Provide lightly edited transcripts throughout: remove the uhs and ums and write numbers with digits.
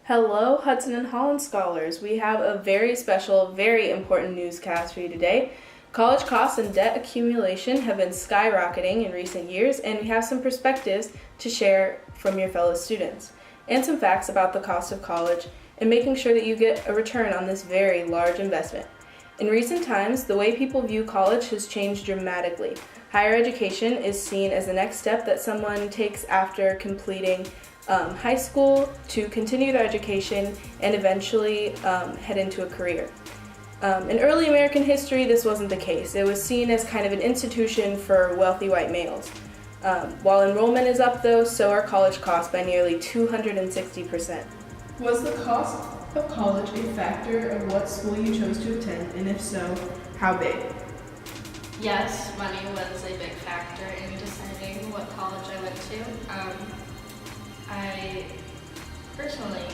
Hello, Hudson and Holland scholars. We have a very special, very important newscast for you today. College costs and debt accumulation have been skyrocketing in recent years, and we have some perspectives to share from your fellow students, and some facts about the cost of college and making sure that you get a return on this very large investment. In recent times, the way people view college has changed dramatically. Higher education is seen as the next step that someone takes after completing high school to continue their education and eventually head into a career. In early American history, this wasn't the case. It was seen as kind of an institution for wealthy white males. While enrollment is up, though, so are college costs by nearly 260%. Was the cost of college a factor of what school you chose to attend, and if so, how big? Yes, money was a big factor in deciding what college I went to. I personally,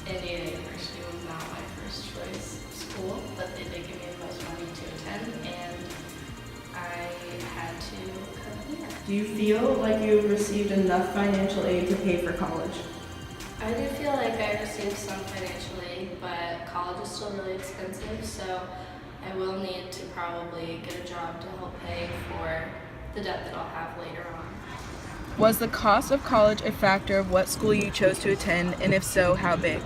Indiana University was not my first choice school, but they did give me the most money to attend, and I had to come here. Do you feel like you've received enough financial aid to pay for college? I do feel like I received some financial aid, but college is still really expensive, so I will need to probably get a job to help pay for the debt that I'll have later on. Was the cost of college a factor of what school you chose to attend, and if so, how big?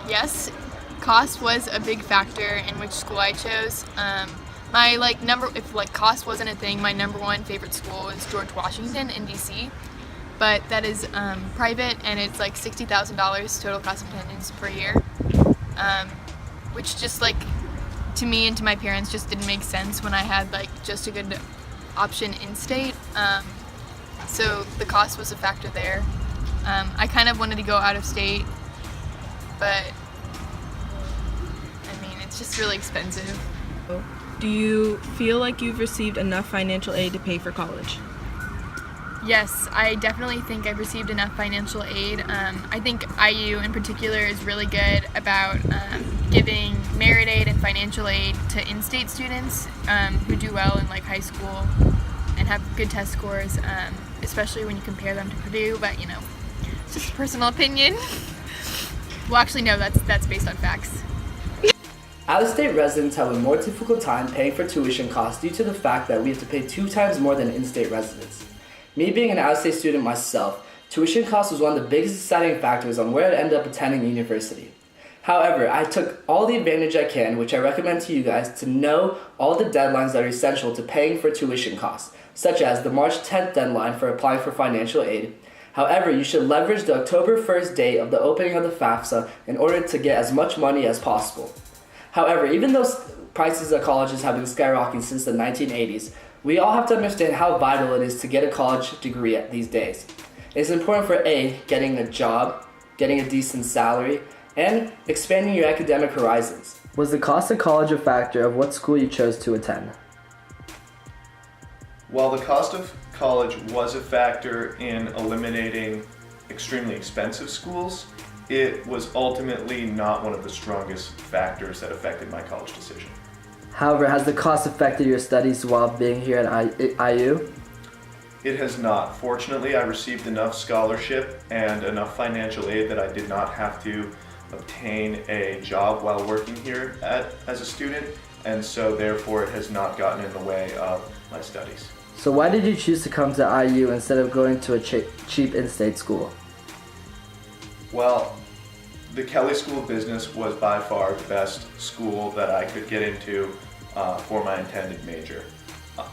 Yes, cost was a big factor in which school I chose. If cost wasn't a thing, my number one favorite school was George Washington in DC, but that is private and it's like $60,000 total cost of attendance per year, which just to me and to my parents just didn't make sense when I had just a good option in state. So the cost was a factor there. I kind of wanted to go out of state, but it's just really expensive. Do you feel like you've received enough financial aid to pay for college? Yes, I definitely think I've received enough financial aid. I think IU in particular is really good about giving merit aid and financial aid to in-state students who do well in high school and have good test scores, especially when you compare them to Purdue, but it's just a personal opinion. Well, actually, no, that's based on facts. Out-of-state residents have a more difficult time paying for tuition costs due to the fact that we have to pay 2 times more than in-state residents. Me being an out-of-state student myself, tuition costs was one of the biggest deciding factors on where I'd end up attending university. However, I took all the advantage I can, which I recommend to you guys, to know all the deadlines that are essential to paying for tuition costs, such as the March 10th deadline for applying for financial aid. However, you should leverage the October 1st date of the opening of the FAFSA in order to get as much money as possible. However, even though prices of colleges have been skyrocketing since the 1980s, we all have to understand how vital it is to get a college degree these days. It's important for A, getting a job, getting a decent salary, and expanding your academic horizons. Was the cost of college a factor of what school you chose to attend? While the cost of college was a factor in eliminating extremely expensive schools, it was ultimately not one of the strongest factors that affected my college decision. However, has the cost affected your studies while being here at IU? It has not. Fortunately, I received enough scholarship and enough financial aid that I did not have to obtain a job while working here as a student, and so therefore it has not gotten in the way of my studies. So why did you choose to come to IU instead of going to a cheap in-state school? Well, the Kelley School of Business was by far the best school that I could get into for my intended major.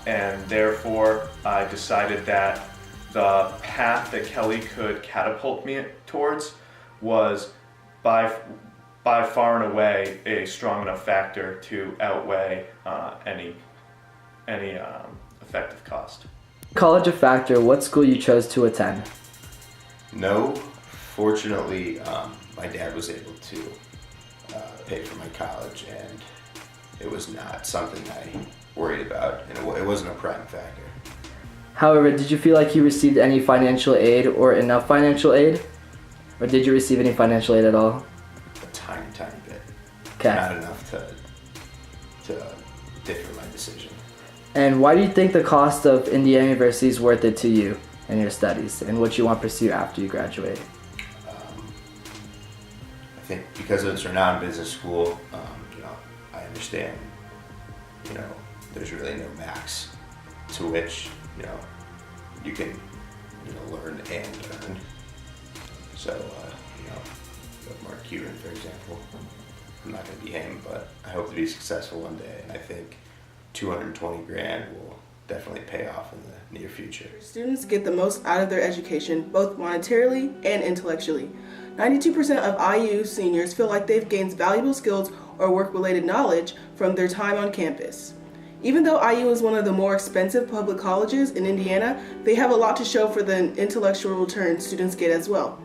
And therefore, I decided that the path that Kelley could catapult me towards was by far and away a strong enough factor to outweigh any effective cost. College a factor, what school you chose to attend? No, fortunately, my dad was able to pay for my college, and it was not something I worried about, and it wasn't a prime factor. However, did you feel like you received any financial aid or enough financial aid? Or did you receive any financial aid at all? A tiny bit. Okay. Not enough to differ my decision. And why do you think the cost of Indiana University is worth it to you and your studies and what you want to pursue after you graduate? think because it's a renowned business school, I understand, there's really no max to which, you can, learn and earn. So, with Mark Cuban, for example, I'm not going to be him, but I hope to be successful one day, and I think $220 grand will definitely pay off in the near future. Students get the most out of their education, both monetarily and intellectually. 92% of IU seniors feel like they've gained valuable skills or work-related knowledge from their time on campus. Even though IU is one of the more expensive public colleges in Indiana, they have a lot to show for the intellectual return students get as well.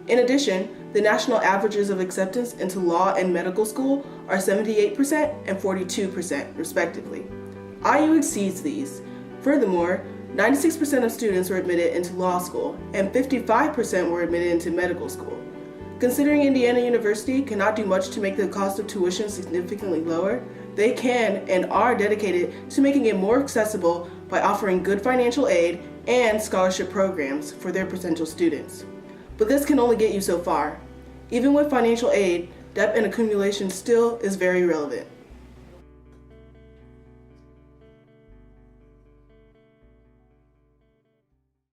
In addition, the national averages of acceptance into law and medical school are 78% and 42%, respectively. IU exceeds these. Furthermore, 96% of students were admitted into law school, and 55% were admitted into medical school. Considering Indiana University cannot do much to make the cost of tuition significantly lower, they can and are dedicated to making it more accessible by offering good financial aid and scholarship programs for their potential students. But this can only get you so far. Even with financial aid, debt and accumulation still is very relevant.